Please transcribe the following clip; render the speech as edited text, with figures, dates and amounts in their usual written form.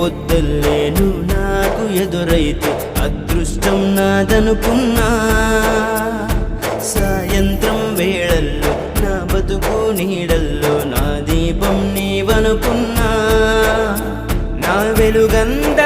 పొద్దుల్లేను నాకు ఎదురైతే అదృష్టం నాదనుకున్నా. సాయంత్రం వేళల్లో నా బతుకు నీడల్లో నా దీపం నీవనుకున్నా. నా వెలుగంత